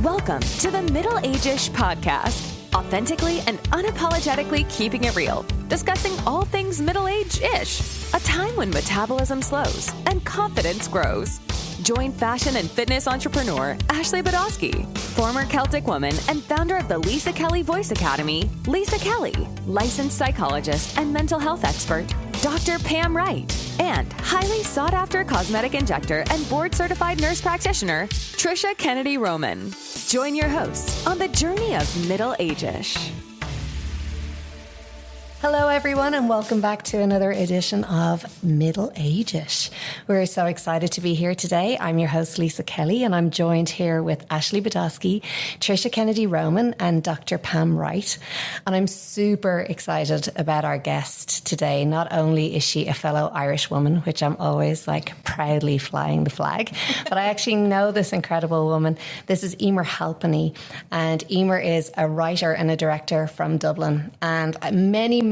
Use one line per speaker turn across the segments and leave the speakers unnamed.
Welcome to the Middle AGEish podcast. Authentically and unapologetically keeping it real. Discussing all things middle age-ish. A time when metabolism slows and confidence grows. Join fashion and fitness entrepreneur Ashley Badowski, former Celtic woman and founder of the Lisa Kelly Voice Academy, Lisa Kelly, licensed psychologist and mental health expert, Dr. Pam Wright, and highly sought-after cosmetic injector and board-certified nurse practitioner, Trisha Kennedy Roman. Join your hosts on the journey of Middle AGEish.
Hello, everyone, and welcome back to another edition of Middle AGEish. We're so excited to be here today. I'm your host, Lisa Kelly, and I'm joined here with Ashley Badowski, Trisha Kennedy Roman, and Dr. Pam Wright. And I'm super excited about our guest today. Not only is she a fellow Irish woman, which I'm always proudly flying the flag, but I actually know this incredible woman. This is Emer Halpenny, and Emer is a writer and a director from Dublin. And many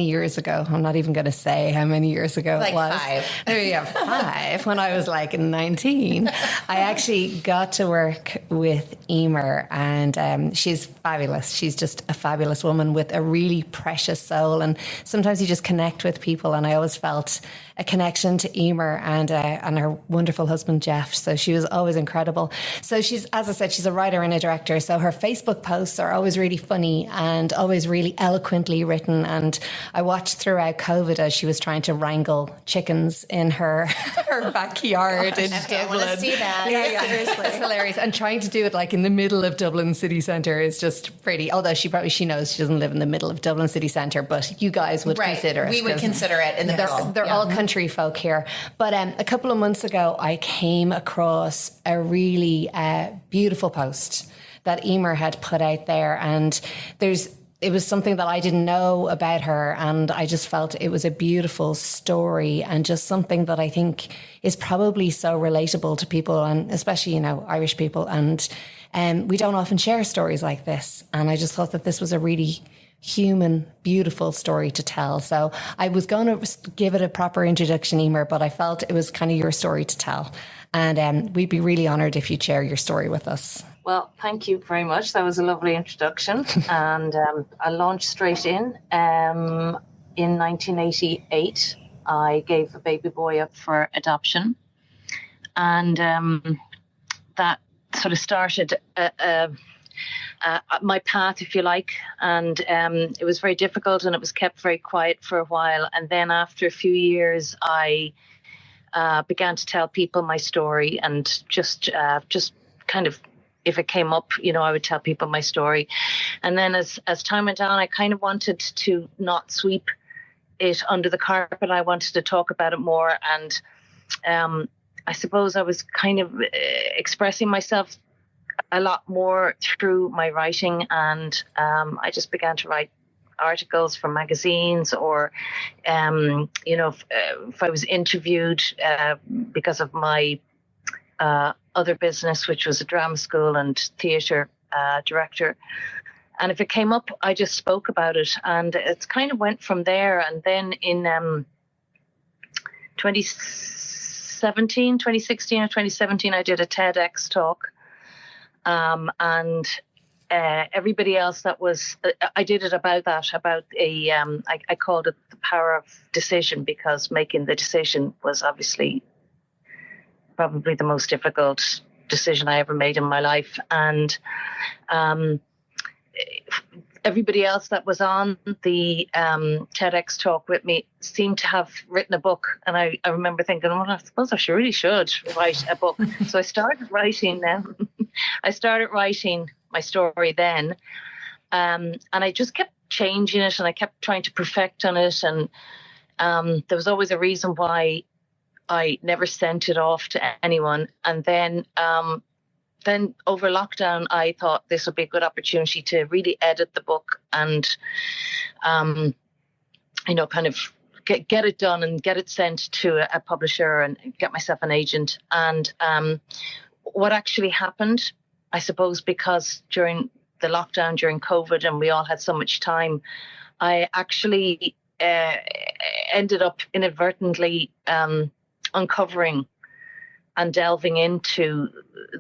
years ago, I'm not even going to say how many years ago it was.
5.
There you go, 5, when I was 19. I actually got to work with Emer, and she's fabulous. She's just a fabulous woman with a really precious soul, and sometimes you just connect with people, and I always felt a connection to Emer and her wonderful husband, Jeff. So she was always incredible. So she's, as I said, she's a writer and a director. So her Facebook posts are always really funny and always really eloquently written. And I watched throughout COVID as she was trying to wrangle chickens in her backyard in Dublin.
I want to see that.
Yeah, seriously. It's hilarious. And trying to do it in the middle of Dublin city centre is just pretty, although she knows she doesn't live in the middle of Dublin city centre, but you guys would consider it.
We would consider it in the middle.
They're all country folk here. But a couple of months ago, I came across a really beautiful post that Emer had put out there. And it was something that I didn't know about her. And I just felt it was a beautiful story and just something that I think is probably so relatable to people, and especially, Irish people. And we don't often share stories like this. And I just thought that this was a really human, beautiful story to tell. So I was going to give it a proper introduction, Emer, but I felt it was kind of your story to tell. And we'd be really honoured if you'd share your story with us.
Well, thank you very much. That was a lovely introduction. And I launched straight in. In 1988, I gave a baby boy up for adoption. And that sort of started my path, if you like, and it was very difficult, and it was kept very quiet for a while. And then after a few years, I began to tell people my story, and just kind of, if it came up, I would tell people my story. And then as time went on, I kind of wanted to not sweep it under the carpet. I wanted to talk about it more, and I suppose I was kind of expressing myself a lot more through my writing, and I just began to write articles for magazines, or if I was interviewed because of my other business, which was a drama school and theatre director, and if it came up, I just spoke about it, and it kind of went from there. And then in 2016 or 2017, I did a TEDx talk. And everybody else I did it about I called it the power of decision, because making the decision was obviously probably the most difficult decision I ever made in my life. And everybody else that was on the TEDx talk with me seemed to have written a book. And I remember thinking, well, I suppose I really should write a book. So I started writing them. I started writing my story then. And I just kept changing it, and I kept trying to perfect on it. And there was always a reason why I never sent it off to anyone. And then over lockdown, I thought this would be a good opportunity to really edit the book and, kind of get it done and get it sent to a publisher and get myself an agent. And what actually happened, I suppose, because during the lockdown, during COVID, and we all had so much time, I actually ended up inadvertently uncovering and delving into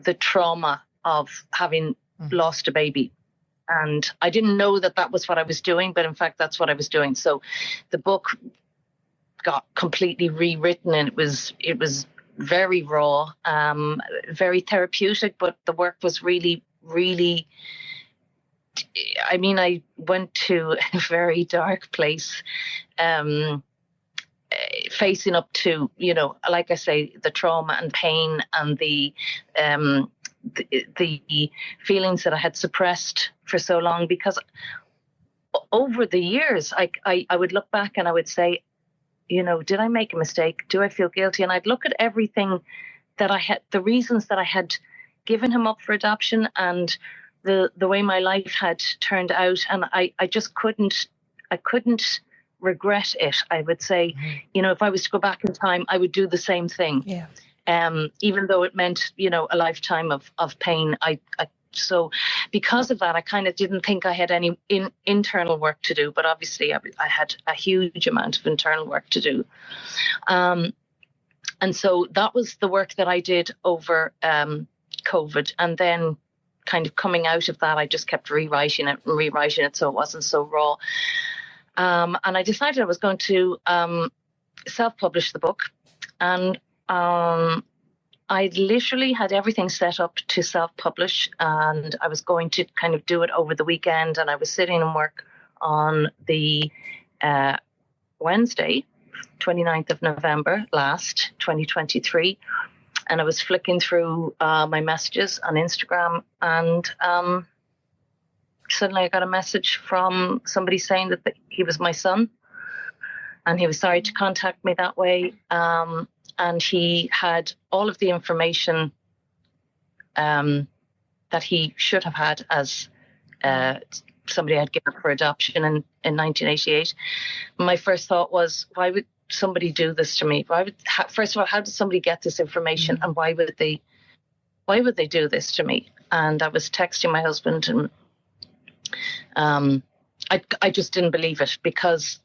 the trauma of having lost a baby. And I didn't know that was what I was doing, but in fact, that's what I was doing. So the book got completely rewritten, and it was very raw, very therapeutic, but the work was really, really, I mean, I went to a very dark place, facing up to, you know, like I say, the trauma and pain and the feelings that I had suppressed for so long, because over the years, I would look back and I would say, you know, did I make a mistake? Do I feel guilty? And I'd look at everything that I had, the reasons that I had given him up for adoption, and the way my life had turned out. And I just couldn't regret it. I would say, you know, if I was to go back in time, I would do the same thing.
Yeah.
Even though it meant, you know, a lifetime of pain. So because of that, I kind of didn't think I had any internal work to do, but obviously I had a huge amount of internal work to do. And so that was the work that I did over COVID. And then kind of coming out of that, I just kept rewriting it so it wasn't so raw. And I decided I was going to self-publish the book. And I literally had everything set up to self-publish, and I was going to kind of do it over the weekend. And I was sitting in work on the Wednesday, 29th of November, 2023. And I was flicking through my messages on Instagram, and suddenly I got a message from somebody saying that he was my son, and he was sorry to contact me that way. And he had all of the information that he should have had as somebody had given up for adoption in 1988. My first thought was, why would somebody do this to me? First of all, how did somebody get this information, and why would they do this to me? And I was texting my husband, and I just didn't believe it, because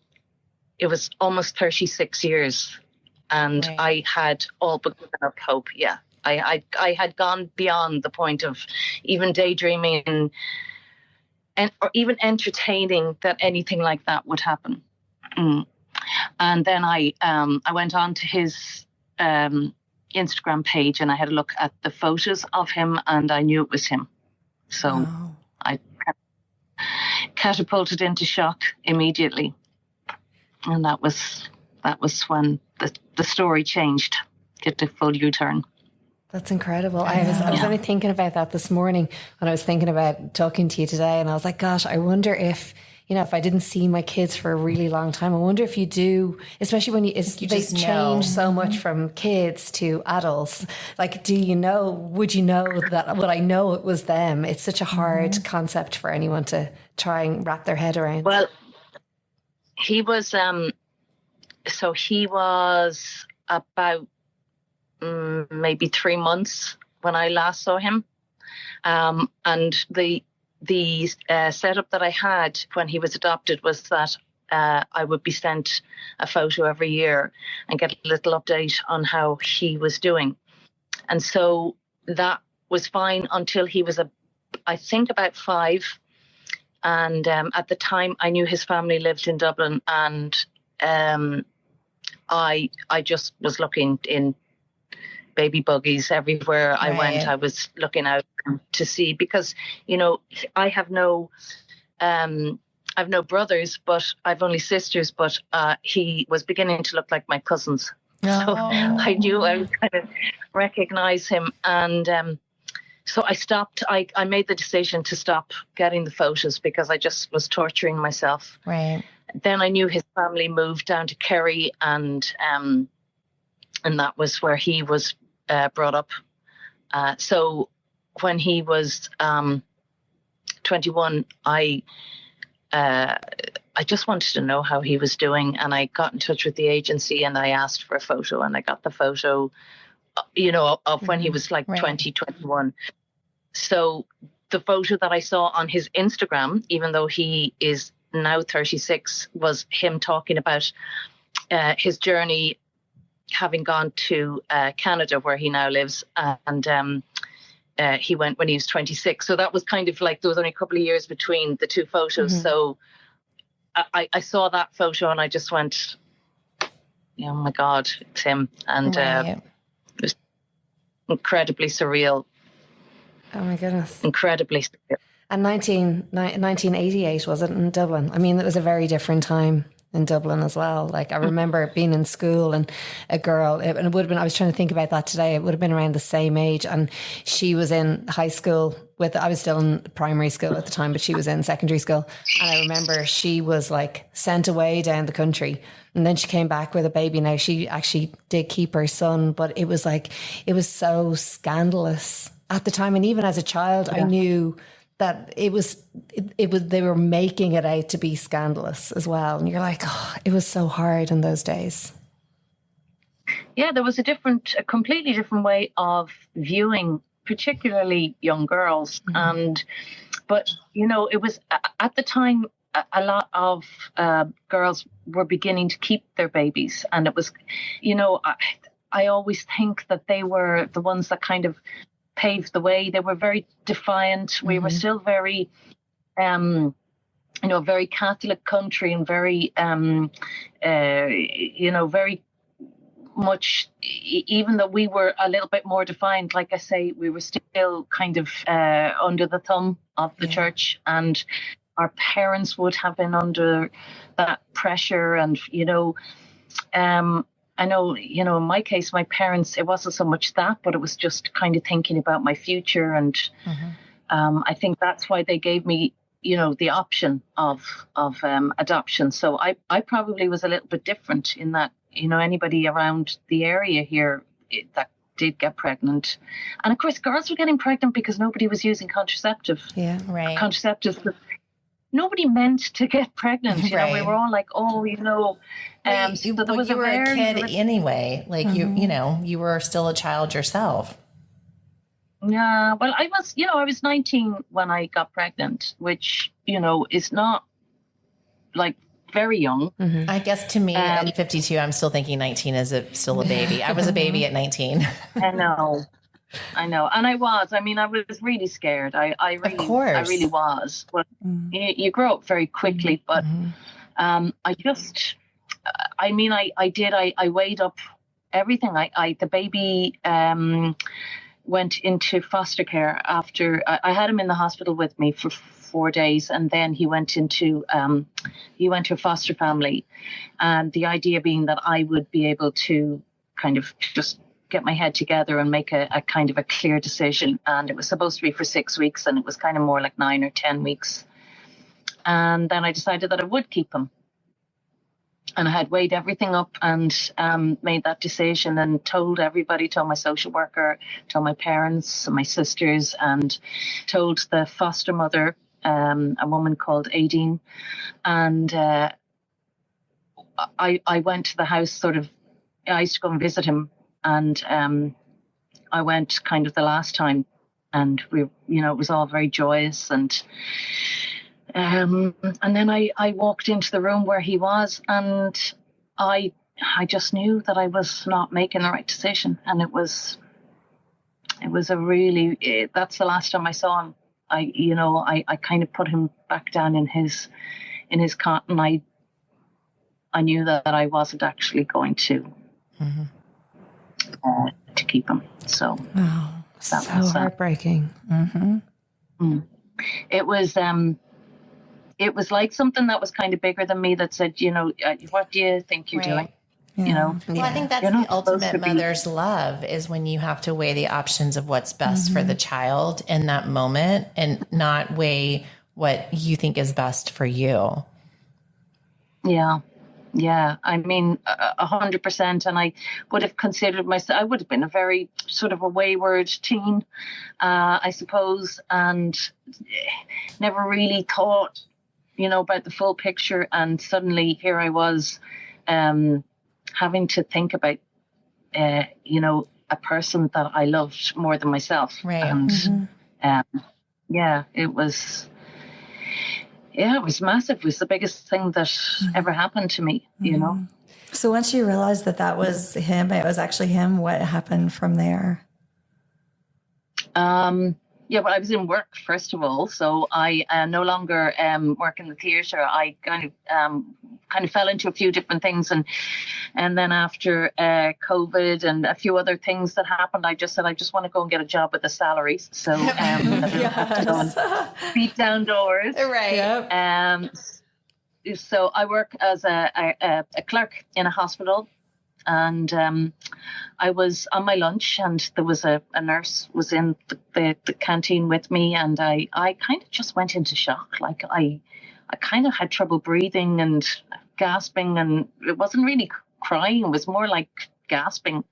it was almost 36 years. And
Right.
I had all but given up hope. Yeah, I had gone beyond the point of even daydreaming or even entertaining that anything like that would happen. And then I went on to his Instagram page, and I had a look at the photos of him, and I knew it was him. So I catapulted into shock immediately, and that was when the story changed, get the full U-turn.
That's incredible. I was only thinking about that this morning when I was thinking about talking to you today, and I was like, gosh, I wonder if, you know, if I didn't see my kids for a really long time, I wonder if you do, especially when they
just
change
know.
so much from kids to adults. Like, would you know that, would I know it was them? It's such a hard concept for anyone to try and wrap their head around.
Well, he was, so he was about maybe 3 months when I last saw him. And the setup that I had when he was adopted was that I would be sent a photo every year and get a little update on how he was doing. And so that was fine until he was, I think, about 5. And at the time, I knew his family lived in Dublin, and I just was looking in baby buggies everywhere I went. I was looking out to see, because, you know, I have no brothers, but I've only sisters, but he was beginning to look like my cousins. So I knew I would kind of recognize him. And so I stopped. I made the decision to stop getting the photos because I just was torturing myself.
Right.
Then I knew his family moved down to Kerry, and that was where he was brought up. So when he was 21, I just wanted to know how he was doing, and I got in touch with the agency and I asked for a photo, and I got the photo, you know, of when he was like 20, 21. So the photo that I saw on his Instagram, even though he is now 36, was him talking about his journey, having gone to Canada, where he now lives, and he went when he was 26. So that was kind of like, there was only a couple of years between the two photos. So I saw that photo and I just went, oh my God, it's him. And it was incredibly surreal.
Oh my goodness.
Incredibly surreal.
And 1988, was it, in Dublin? I mean, it was a very different time in Dublin as well. Like, I remember being in school and a girl, and it would have been, I was trying to think about that today, it would have been around the same age. And she was in high school I was still in primary school at the time, but she was in secondary school. And I remember she was like sent away down the country. And then she came back with a baby. Now, she actually did keep her son, but it was like, it was so scandalous at the time. And even as a child, I knew that it was, they were making it out to be scandalous as well. And you're like, oh, it was so hard in those days.
Yeah, there was a completely different way of viewing, particularly young girls. But, you know, it was at the time, a lot of girls were beginning to keep their babies. And it was, you know, I always think that they were the ones that kind of paved the way. They were very defiant. We were still very, you know, very Catholic country and very, you know, very much, even though we were a little bit more defiant, like I say, we were still kind of under the thumb of the church, and our parents would have been under that pressure. And, you know, I know, you know, in my case, my parents, it wasn't so much that, but it was just kind of thinking about my future. And I think that's why they gave me, you know, the option of adoption. So I probably was a little bit different in that, you know, anybody around the area here that did get pregnant. And of course, girls were getting pregnant because nobody was using contraceptives. Contraceptives. Nobody meant to get pregnant. You know, we were all like, oh, you know.
So there was you were a kid anyway. Like, you know, you were still a child yourself.
Yeah, well, I was 19 when I got pregnant, which, you know, is not like very young.
I guess to me at 52, I'm still thinking 19 is still a baby. I was a baby at 19.
I know. And I was really scared. I really was. But you grow up very quickly. But I weighed up everything. The baby went into foster care after I had him in the hospital with me for 4 days, and then he went to a foster family, and the idea being that I would be able to kind of just get my head together and make a kind of a clear decision. And it was supposed to be for 6 weeks, and it was kind of more like 9 or 10 weeks. And then I decided that I would keep him. And I had weighed everything up and made that decision and told everybody, told my social worker, told my parents and my sisters, and told the foster mother, a woman called Aideen. And I went to the house sort of, I used to go and visit him. And I went kind of the last time, and we, you know, it was all very joyous. And then I walked into the room where he was, and I just knew that I was not making the right decision. And it was a really, that's the last time I saw him. I kind of put him back down in his cot, and I knew that I wasn't actually going to keep him. So
so heartbreaking.
It was like something that was kind of bigger than me that said, you know, what do you think you're doing?
Yeah.
You know,
well, I think that's the ultimate mother's love, is when you have to weigh the options of what's best for the child in that moment, and not weigh what you think is best for you.
Yeah. Yeah, I mean, 100%. And I would have considered myself, I would have been a very sort of a wayward teen, I suppose, and never really thought, you know, about the full picture. And suddenly here I was having to think about, you know, a person that I loved more than myself.
Right.
And it was... Yeah, it was massive. It was the biggest thing that ever happened to me, you know.
So once you realized that was him, it was actually him, what happened from there?
Yeah, well, I was in work, first of all, so I no longer work in the theatre. I kind of fell into a few different things, and then after COVID and a few other things that happened, I just said I just want to go and get a job with a salary, so I don't have to go and beat down doors.
Right.
Yep.
So I work as a clerk in a hospital. And I was on my lunch, and there was a nurse was in the canteen with me, and I kind of just went into shock. Like I kind of had trouble breathing and gasping, and it wasn't really crying; it was more like gasping.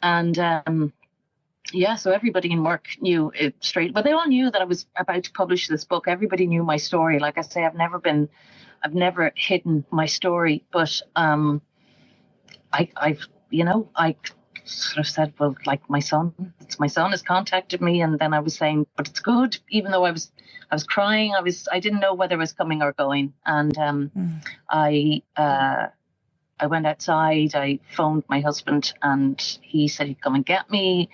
And so everybody in work knew it straight. But they all knew that I was about to publish this book. Everybody knew my story. Like I say, I've never hidden my story, but I sort of said, well, like my son has contacted me, and then I was saying, but it's good, even though I was crying, I didn't know whether it was coming or going, and I went outside, I phoned my husband, and he said he'd come and get me,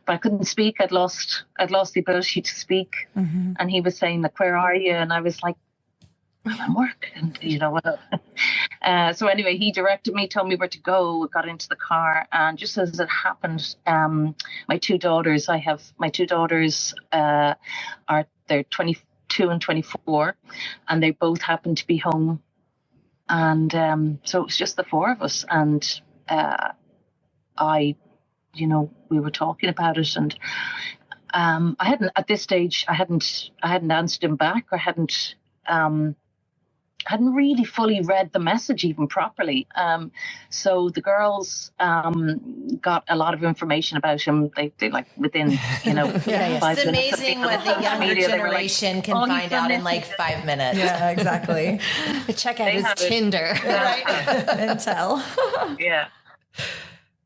but I couldn't speak. I'd lost the ability to speak, and he was saying, like, where are you? And I was like, I'm at work, and so anyway, he directed me, told me where to go. We got into the car, and just as it happened, my two daughters they're 22 and 24, and they both happened to be home, and so it was just the four of us, and we were talking about it, and I hadn't answered him back, or hadn't really fully read the message even properly. So the girls got a lot of information about him. They like within, 5 minutes.
It's amazing what the younger generation can find out in like 5 minutes.
Yeah, exactly. Check out his Tinder.
Right? And tell.
Yeah.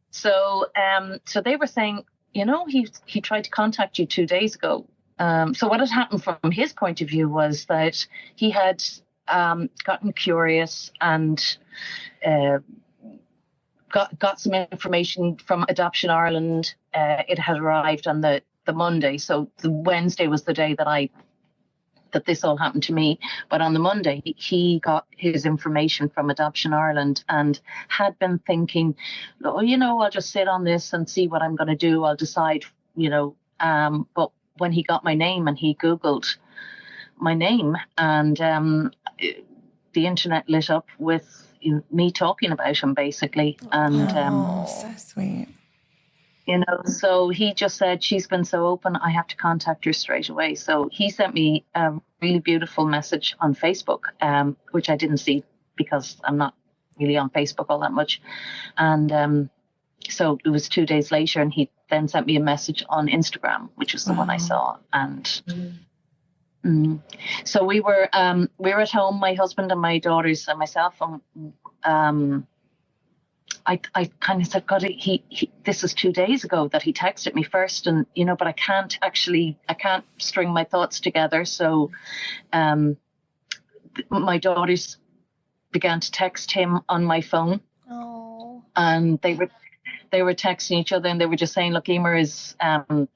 So they were saying, he tried to contact you 2 days ago. So what had happened from his point of view was that he had gotten curious and got some information from Adoption Ireland. It had arrived on the Monday, so the Wednesday was the day that this all happened to me. But on the Monday, he got his information from Adoption Ireland and had been thinking, I'll just sit on this and see what I'm going to do. I'll decide, but when he got my name and he Googled my name, and the internet lit up with me talking about him, basically. And
so sweet.
So he just said, she's been so open, I have to contact her straight away. So he sent me a really beautiful message on Facebook, which I didn't see because I'm not really on Facebook all that much. And so it was 2 days later, and he then sent me a message on Instagram, which was the one I saw. And so we were at home, my husband and my daughters and myself, and I kind of said, God, this is 2 days ago that he texted me first, and but I can't string my thoughts together. So my daughters began to text him on my phone, and they were texting each other, and they were just saying, look, Emer is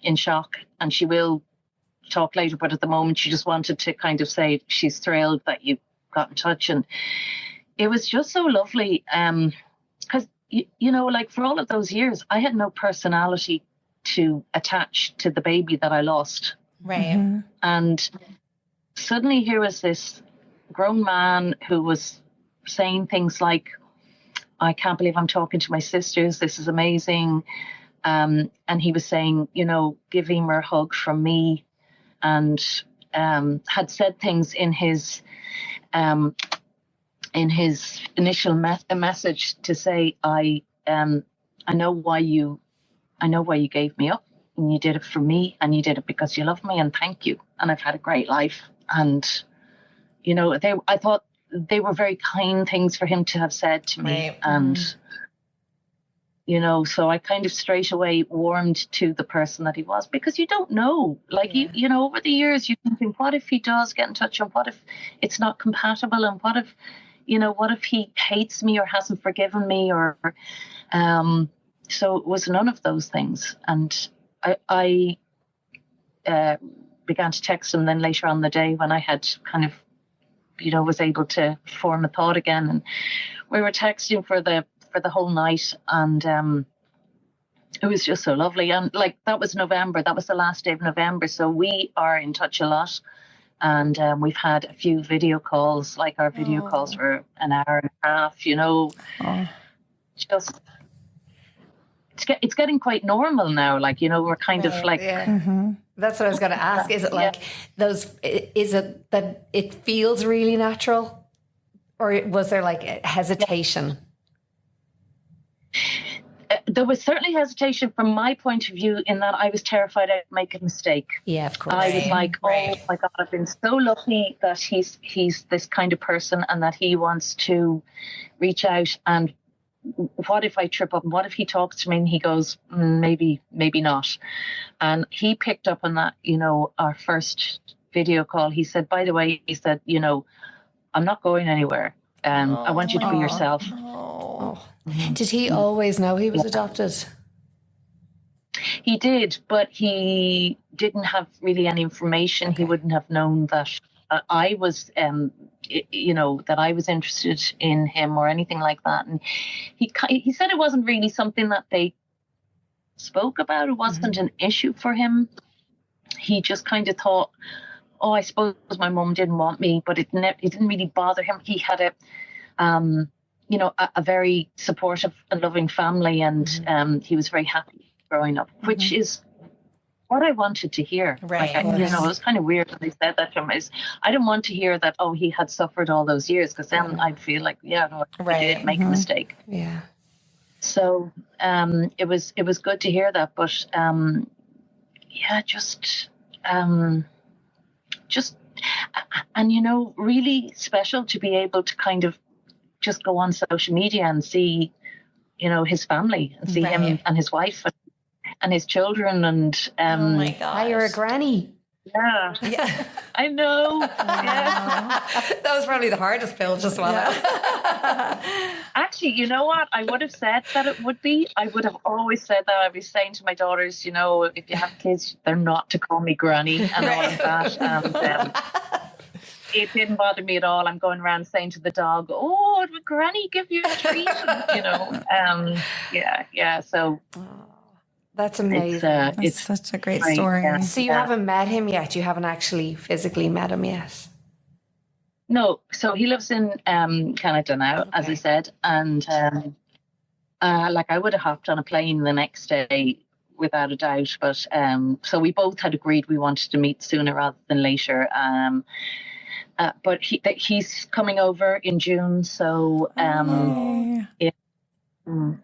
in shock, and she will talk later, but at the moment she just wanted to kind of say she's thrilled that you got in touch. And it was just so lovely, because like for all of those years I had no personality to attach to the baby that I lost,
right?
And suddenly here was this grown man who was saying things like, I can't believe I'm talking to my sisters, this is amazing, and he was saying, give Emer a hug from me, and had said things in his initial message to say, I know why you gave me up, and you did it for me, and you did it because you love me, and thank you, and I've had a great life. And I thought they were very kind things for him to have said to me,
right.
And so I kind of straight away warmed to the person that he was, because you don't know, like, over the years you're thinking, what if he does get in touch, and what if it's not compatible, and what if he hates me or hasn't forgiven me, or so it was none of those things. And I began to text him then later on the day when I had kind of, was able to form a thought again. And we were texting for the whole night, and it was just so lovely. And like, that was November. That was the last day of November. So we are in touch a lot. And we've had a few video calls, like our video calls for an hour and a half, just, it's getting quite normal now. Like, we're kind of like.
Yeah. Mm-hmm. That's what I was going to ask. Is it like is it that it feels really natural, or was there like hesitation?
There was certainly hesitation from my point of view, in that I was terrified I'd make a mistake.
Yeah, of course.
I was like, oh my God, I've been so lucky that he's this kind of person, and that he wants to reach out. And what if I trip up? And what if he talks to me and he goes, maybe not? And he picked up on that, our first video call. He said, by the way, I'm not going anywhere. I want you to be yourself.
Did he always know he was adopted?
He did, but he didn't have really any information. Okay. He wouldn't have known that I was, that I was interested in him or anything like that. And he said it wasn't really something that they spoke about. It wasn't an issue for him. He just kind of thought, oh, I suppose my mum didn't want me, but it didn't really bother him. He had a very supportive and loving family, and he was very happy growing up, which is what I wanted to hear.
Right.
Like, it was kind of weird when they said that to him. I didn't want to hear that, oh, he had suffered all those years, because then I'd feel like, he didn't make a mistake.
Yeah.
So it was good to hear that, but really special to be able to kind of just go on social media and see, his family, and see him and his wife and his children. And
oh my God,
you're a granny.
Yeah. I know.
Yeah. That was probably the hardest pill to swallow.
Actually, you know what? I would have said that it would be. I would have always said that. I was saying to my daughters, if you have kids, they're not to call me granny and all of that. And it didn't bother me at all. I'm going around saying to the dog, oh, would granny give you a treat? So...
That's amazing.
It's such a great story.
Yeah.
So you haven't met him yet? You haven't actually physically met him yet?
No. So he lives in Canada now, as I said. And I would have hopped on a plane the next day without a doubt. But so we both had agreed we wanted to meet sooner rather than later. But he's coming over in June. So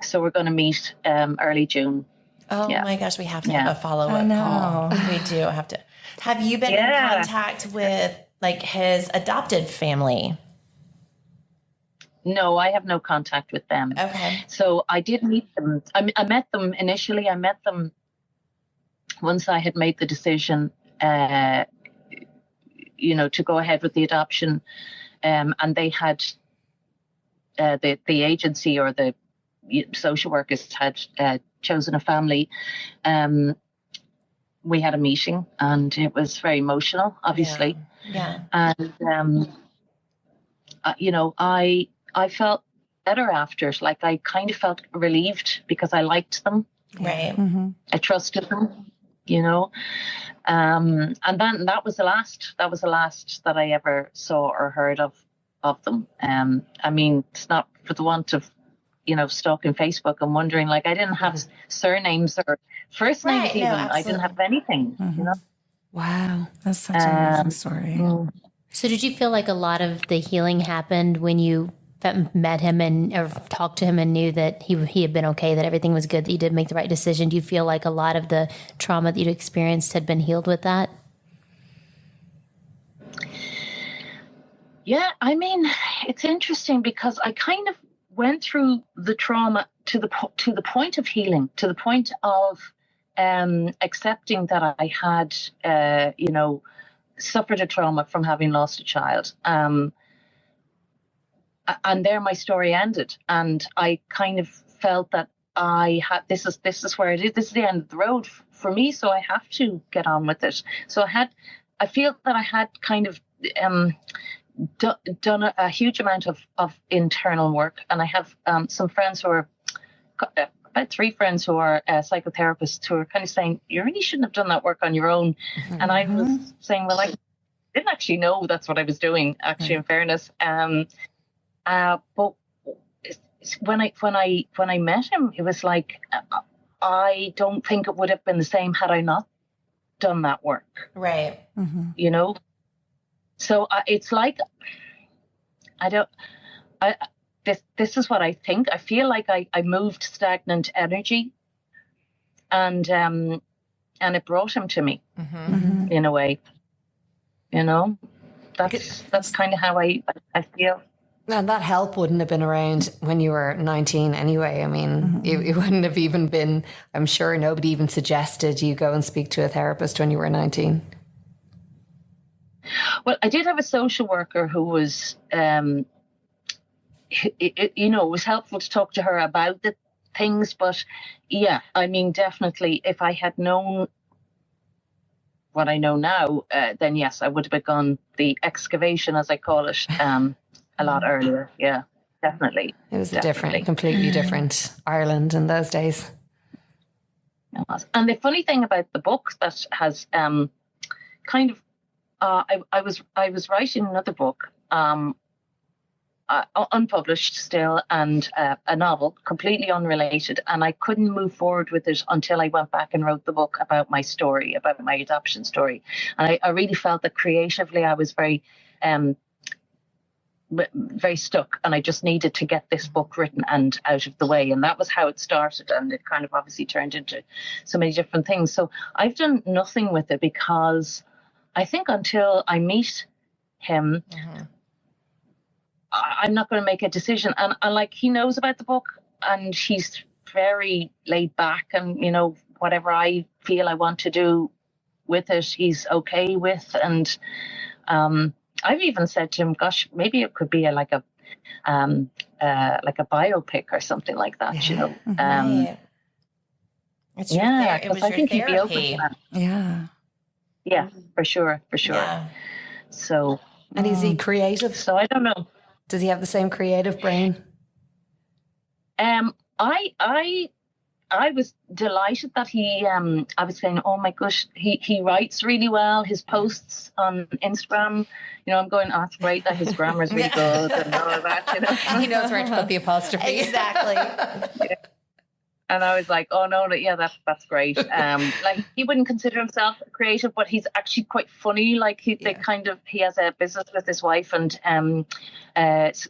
so we're going to meet early June.
Oh my gosh, we have to have a follow-up call. We do have to. Have you been in contact with his adopted family?
No, I have no contact with them.
Okay.
So I did meet them. I met them initially. I met them once I had made the decision, to go ahead with the adoption. And they had, the agency or the social workers had chosen a family. We had a meeting, and it was very emotional, obviously.
Yeah.
And I felt better after it. Like, I kind of felt relieved because I liked them.
Right.
Mm-hmm.
I trusted them. And then that was the last that I ever saw or heard of them. I mean, it's not for the want of stalking Facebook and wondering, I didn't have surnames or first names even. I didn't have anything,
Wow.
That's such an amazing story.
So did you feel like a lot of the healing happened when you met him or talked to him and knew that he had been okay, that everything was good, that you did make the right decision? Do you feel like a lot of the trauma that you'd experienced had been healed with that?
Yeah, I mean, it's interesting because I kind of went through the trauma to the point of healing, to the point of accepting that I had, suffered a trauma from having lost a child. And there my story ended. And I kind of felt that this is where it is. This is the end of the road for me. So I have to get on with it. So I feel that I had kind of done a huge amount of internal work, and I have some friends who are about 3 friends who are psychotherapists who are kind of saying, you really shouldn't have done that work on your own. Mm-hmm. And I was saying, well, I didn't actually know that's what I was doing, actually, in fairness. But when I met him, it was like, I don't think it would have been the same had I not done that work.
Right.
Mm-hmm.
You know? So it's like, this is what I think. I feel like I moved stagnant energy, and it brought him to me, mm-hmm. in a way. You know, that's kind of how I feel.
And that help wouldn't have been around when you were 19 anyway. I mean, mm-hmm. it wouldn't have even been, I'm sure nobody even suggested you go and speak to a therapist when you were 19.
Well, I did have a social worker who was, it was helpful to talk to her about the things. But yeah, I mean, definitely, if I had known what I know now, then yes, I would have begun the excavation, as I call it, a lot earlier. Yeah, definitely.
It was a completely different Ireland in those days.
It was. And the funny thing about the book that has kind of, I was writing another book, unpublished still, and a novel completely unrelated, and I couldn't move forward with it until I went back and wrote the book about my story, about my adoption story. And I really felt that creatively I was very stuck, and I just needed to get this book written and out of the way. And that was how it started, and it kind of obviously turned into so many different things. So I've done nothing with it, because I think until I meet him, mm-hmm. I'm not going to make a decision. And like, he knows about the book, and he's very laid back, and, you know, whatever I feel I want to do with it, he's okay with. And I've even said to him, gosh, maybe it could be like a biopic or something like that, you know.
Right. It's your it was
I
your
think
therapy.
He'd be open to that.
Yeah.
Yeah, for sure. Yeah. So.
And is he creative?
So I don't know.
Does he have the same creative brain?
I was delighted that he, I was saying, oh my gosh, he writes really well. His posts on Instagram, you know, I'm going, oh, it's great that his grammar is really good and all of that, you know.
He knows where to put the apostrophe.
Exactly.
Yeah. And I was like, oh no, yeah, that's great. Like, he wouldn't consider himself creative, but he's actually quite funny. Like, he has a business with his wife, and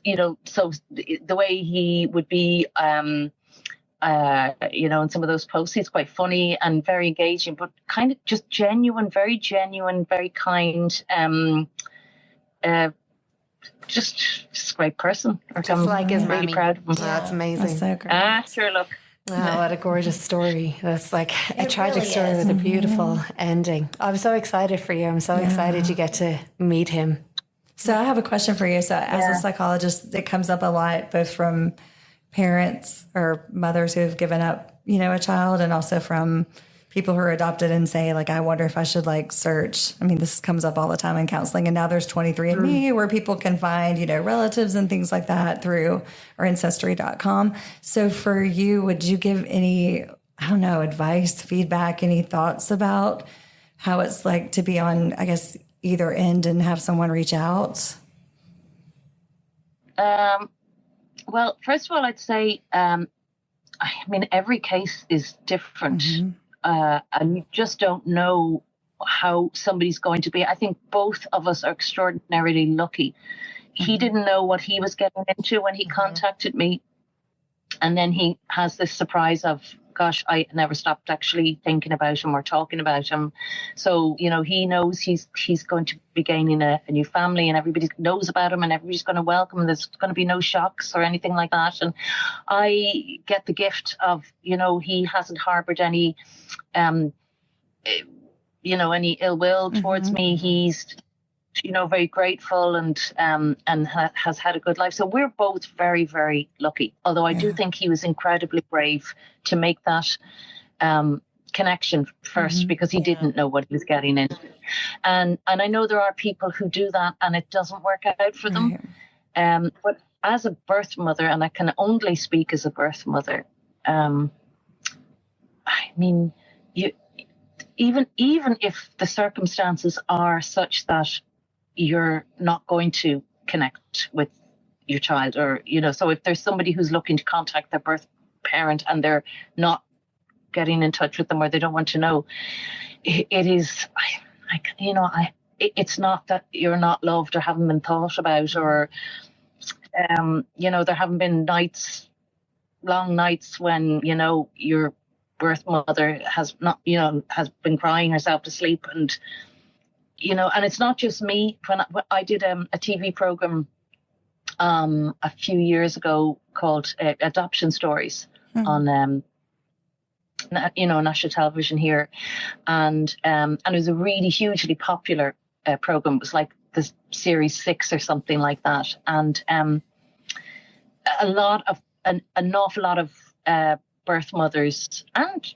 you know, so the way he would be, you know, in some of those posts, he's quite funny and very engaging, but kind of just very genuine, very kind. Just a great person.
Just like his
really
mommy.
Proud of him.
Oh, that's amazing.
That's so great.
Sure, look.
Oh, what a gorgeous story. That's like a tragic
really
story
is.
with a beautiful ending. I'm so excited for you. I'm so excited you get to meet him.
So I have a question for you. So as a psychologist, it comes up a lot, both from parents or mothers who have given up, you know, a child, and also from people who are adopted and say, like, I wonder if I should like search. I mean, this comes up all the time in counseling. And now there's 23andMe where people can find, you know, relatives and things like that through or ancestry.com. So for you, would you give any, I don't know, advice, feedback, any thoughts about how it's like to be on, I guess, either end and have someone reach out?
Well, first of all, I'd say, I mean, every case is different. Mm-hmm. And you just don't know how somebody's going to be. I think both of us are extraordinarily lucky. Mm-hmm. He didn't know what he was getting into when he contacted me. And then he has this surprise of, gosh, I never stopped actually thinking about him or talking about him. So, you know, he knows he's going to be gaining a new family, and everybody knows about him, and everybody's going to welcome him. There's going to be no shocks or anything like that. And I get the gift of, you know, he hasn't harbored any, you know, any ill will towards me. He's very grateful and has had a good life. So we're both very, very lucky. Although I do think he was incredibly brave to make that connection first, because he didn't know what he was getting into. And I know there are people who do that and it doesn't work out for them. But as a birth mother, and I can only speak as a birth mother, I mean, even if the circumstances are such that you're not going to connect with your child, or, so if there's somebody who's looking to contact their birth parent and they're not getting in touch with them, or they don't want to know, it is, it's not that you're not loved or haven't been thought about, or, there haven't been long nights when, your birth mother has been crying herself to sleep, and and it's not just me. When I did a TV program a few years ago called Adoption Stories on national television here, and it was a really hugely popular program. It was like the series 6 or something like that, and an awful lot of birth mothers and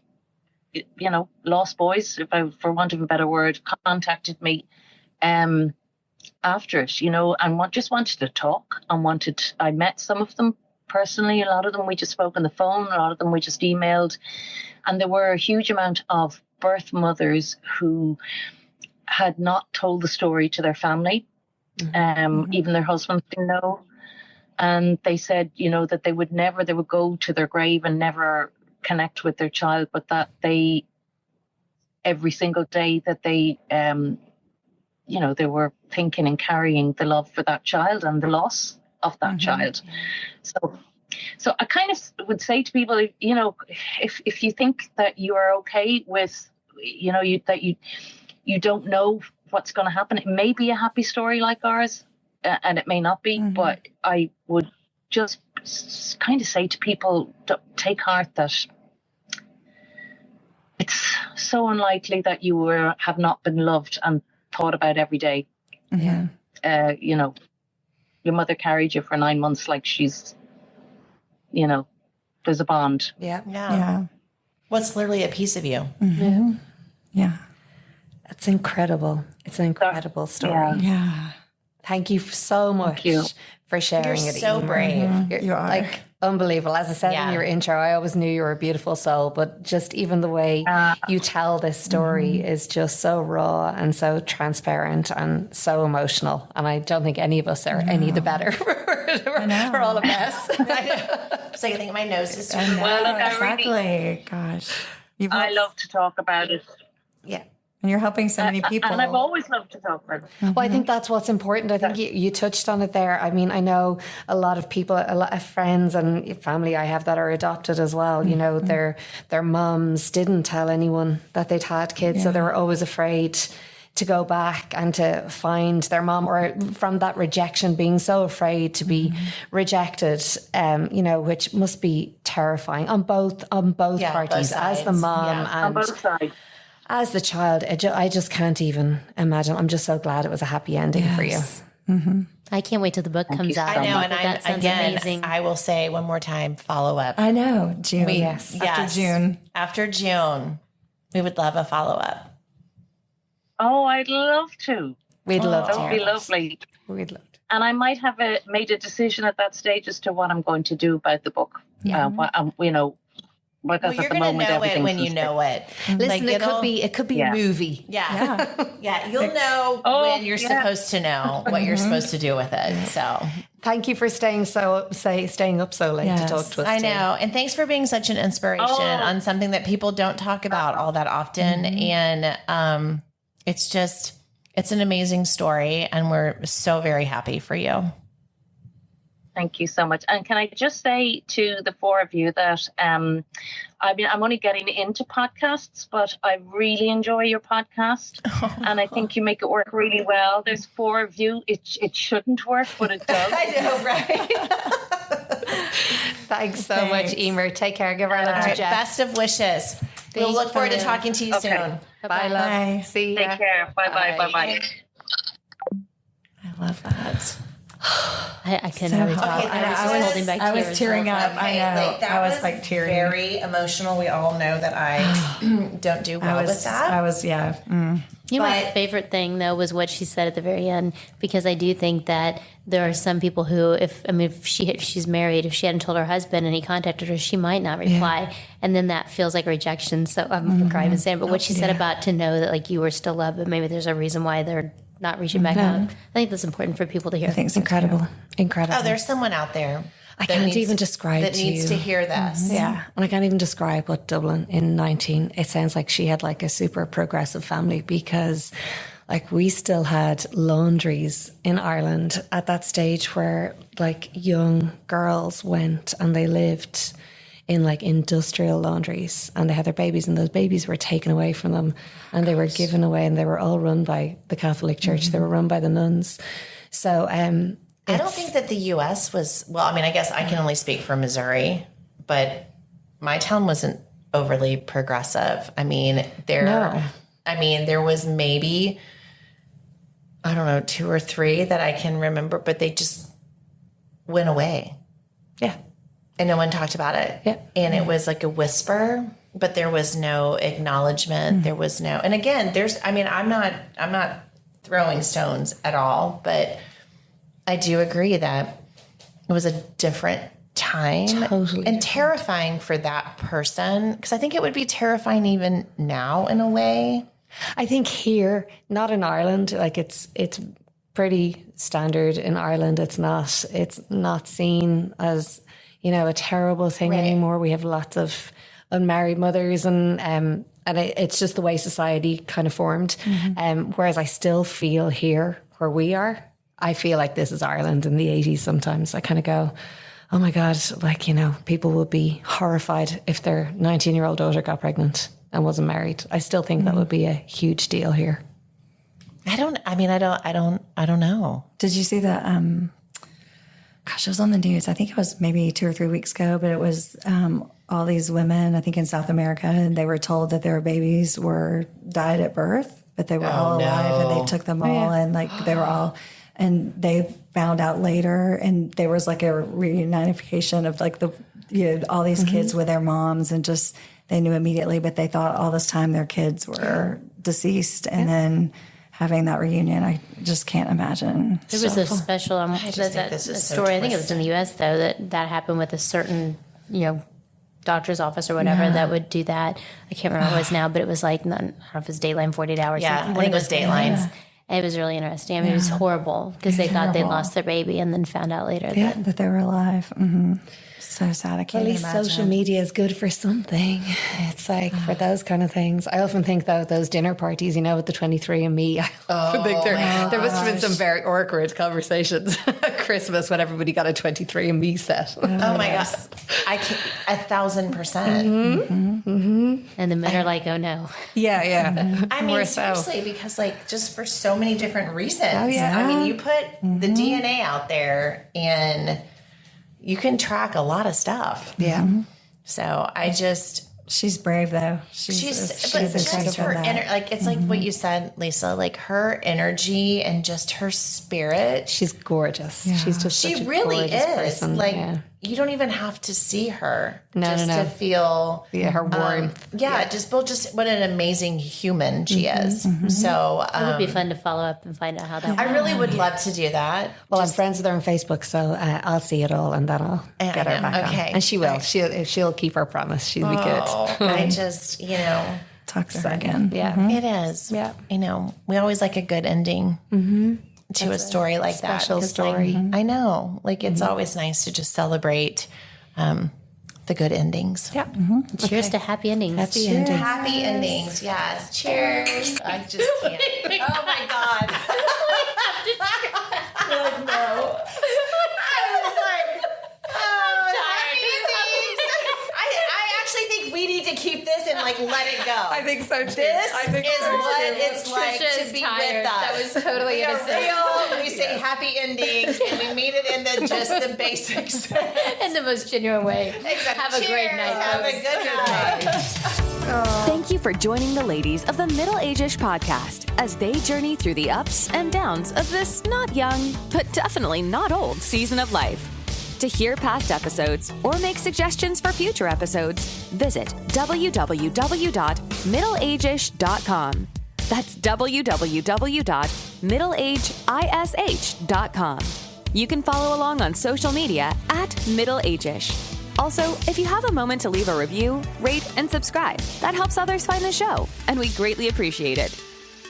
lost boys, for want of a better word, contacted me after it, and just wanted to talk, and I met some of them personally. A lot of them we just spoke on the phone, a lot of them we just emailed, and there were a huge amount of birth mothers who had not told the story to their family, even their husbands didn't know. And they said, that they would go to their grave and never connect with their child, but that every single day that they were thinking and carrying the love for that child and the loss of that child. So I kind of would say to people, if you think that you are okay with, that you don't know what's going to happen, it may be a happy story like ours, and it may not be, but I would just kind of say to people, take heart that it's so unlikely that you have not been loved and thought about every day. Your mother carried you for 9 months like she's, there's a bond.
Yeah. What's literally a piece of you.
Yeah.
It's incredible. It's an incredible story.
Yeah.
Thank you so much for sharing
You're
it.
so
Emer.
brave.
You are.
Like, unbelievable. As I said in your intro, I always knew you were a beautiful soul, but just even the way you tell this story is just so raw and so transparent and so emotional. And I don't think any of us are any the better for all of us.
It's like I think my nose is too
Well, look,
Exactly. Gosh.
I love to talk about it.
Yeah.
And you're helping so many people.
And I've always loved to talk about it.
Well, I think that's what's important. I think you touched on it there. I mean, I know a lot of people, a lot of friends and family I have that are adopted as well. Their mums didn't tell anyone that they'd had kids. So they were always afraid to go back and to find their mom, or from that rejection, being so afraid to be rejected, which must be terrifying on both parties, as the mom and
On both sides.
as the child. I just can't even imagine. I'm just so glad it was a happy ending for you.
I can't wait till the book comes out.
I know, and
that sounds amazing.
I will say one more time, follow up.
I know. June.
Yes.
After June, we would love a follow up.
Oh, I'd love to.
We'd love to.
That would be lovely.
We'd love to.
And I might have made a decision at that stage as to what I'm going to do about the book. Because
You're
at the
going to
moment,
know it when you know it.
Listen, it could be a movie.
Yeah. You'll know when you're supposed to know what you're supposed to do with it. So
Thank you for staying up so late to talk to us.
I know. And thanks for being such an inspiration on something that people don't talk about all that often. And it's an amazing story. And we're so very happy for you.
Thank you so much. And can I just say to the four of you that I'm only getting into podcasts, but I really enjoy your podcast. And I think you make it work really well. There's four of you. It shouldn't work, but it does.
I know, right?
Thanks so much, Emer. Take care. Give our love to Jeff.
Best of wishes. We'll look forward to talking to you soon.
Bye, love. See ya.
Take care. Bye.
love that.
I couldn't really talk.
Okay,
I was holding back
I
tears.
was tearing up. I know.
Like, that
I was like tearing.
Very emotional. We all know that I don't do well with that.
I was, yeah.
You know, my favorite thing though was what she said at the very end, because I do think that there are some people who, if she's married, if she hadn't told her husband and he contacted her, she might not reply, and then that feels like rejection. So I'm crying and saying, but what she said about to know that like you were still loved, but maybe there's a reason why they're not reaching back out. I think that's important for people to hear.
I think it's incredible. Incredible.
Oh, there's someone out there.
I can't even describe
that
to
needs
you.
to hear this.
Yeah, and I can't even describe what Dublin in 19. It sounds like she had like a super progressive family, because like we still had laundries in Ireland at that stage where like young girls went and they lived in like industrial laundries, and they had their babies, and those babies were taken away from them, and they were given away, and they were all run by the Catholic Church. They were run by the nuns. So
I don't think that the U.S. was, well, I mean, I guess I can only speak for Missouri, but my town wasn't overly progressive. I mean, there was maybe, I don't know, 2 or 3 that I can remember, but they just went away.
yeah.
And no one talked about it.
Yeah.
And it was like a whisper, but there was no acknowledgement. There was no, and again, I'm not throwing stones at all, but I do agree that it was a different time.
Totally.
And terrifying for that person. Because I think it would be terrifying even now in a way.
I think here, not in Ireland, like it's pretty standard in Ireland. It's not seen as, you know, a terrible thing anymore. We have lots of unmarried mothers, and it's just the way society kind of formed. Whereas I still feel here where we are, I feel like this is Ireland in the 80s sometimes. I kind of go, oh my God, like, you know, people would be horrified if their 19-year-old daughter got pregnant and wasn't married. I still think that would be a huge deal here.
I don't know.
Did you see that? Gosh, it was on the news. I think it was maybe 2 or 3 weeks ago, but it was all these women, I think in South America, and they were told that their babies died at birth, but they were all alive, and they took them all, and like they were all, and they found out later, and there was like a reunification of like all these kids with their moms, and just they knew immediately, but they thought all this time their kids were deceased, and then having that reunion, I just can't imagine.
There was a special
this is so
story. I think it was in the U.S. though that happened with a certain doctor's office or whatever that would do that. I can't remember what it was now, but it was like, I don't know if it was Dateline 48 Hours.
Yeah, I think it was Dateline.
Yeah. It was really interesting. I mean, it was horrible because they thought they lost their baby and then found out later
that they were alive. Mm-hmm. So sad. I can't
At least
imagine.
social media is good for something. It's like for those kind of things. I often think though, those dinner parties, you know, with the 23andMe, I often think there must have been some very awkward conversations at Christmas when everybody got a 23andMe set.
Oh my gosh. I can 1,000%.
And the men are like, oh no.
Yeah.
I mean, seriously, because like just for so many different reasons. Oh, yeah. I mean, you put the DNA out there and you can track a lot, of stuff.
Yeah.
So
she's brave though. She's
just her it's like what you said, Lisa, like her energy and just her spirit.
She's gorgeous. Yeah. She's just
she
such a
really
gorgeous
is.
person.
Like you don't even have to see her
to
feel
her warmth.
Just what an amazing human she is. So
it would be fun to follow up and find out how that.
I really would love to do that.
Well, I'm friends with her on Facebook, so I'll see it all and then I'll get her back on. And she will. She'll keep her promise. She'll be good.
I just
talk to her again.
Yeah,
it is.
Yeah,
we always like a good ending. To a story like that.
Special story.
Like, I know. Like, it's always nice to just celebrate the good endings.
Yeah.
Cheers to happy endings.
Happy endings.
Happy endings. Yes. Cheers. I just can't. Oh, my God. Like, no. I was like, happy endings. I actually think we need to keep this and, like, let it go.
I think so, too.
This is what it's like to be with us.
That was totally
we are
innocent.
real. We say happy endings, and we mean it in just the basics.
In the most genuine way.
Exactly.
Have a great night.
Have a good night.
Thank you for joining the ladies of the Middle AGEish podcast as they journey through the ups and downs of this not young, but definitely not old season of life. To hear past episodes or make suggestions for future episodes, visit www.middleageish.com. That's www.middleageish.com. You can follow along on social media at Middle AGEish. Also, if you have a moment to leave a review, rate, and subscribe, that helps others find the show, and we greatly appreciate it.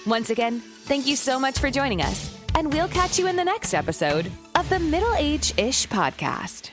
Once again, thank you so much for joining us, and we'll catch you in the next episode of the Middle AGEish podcast.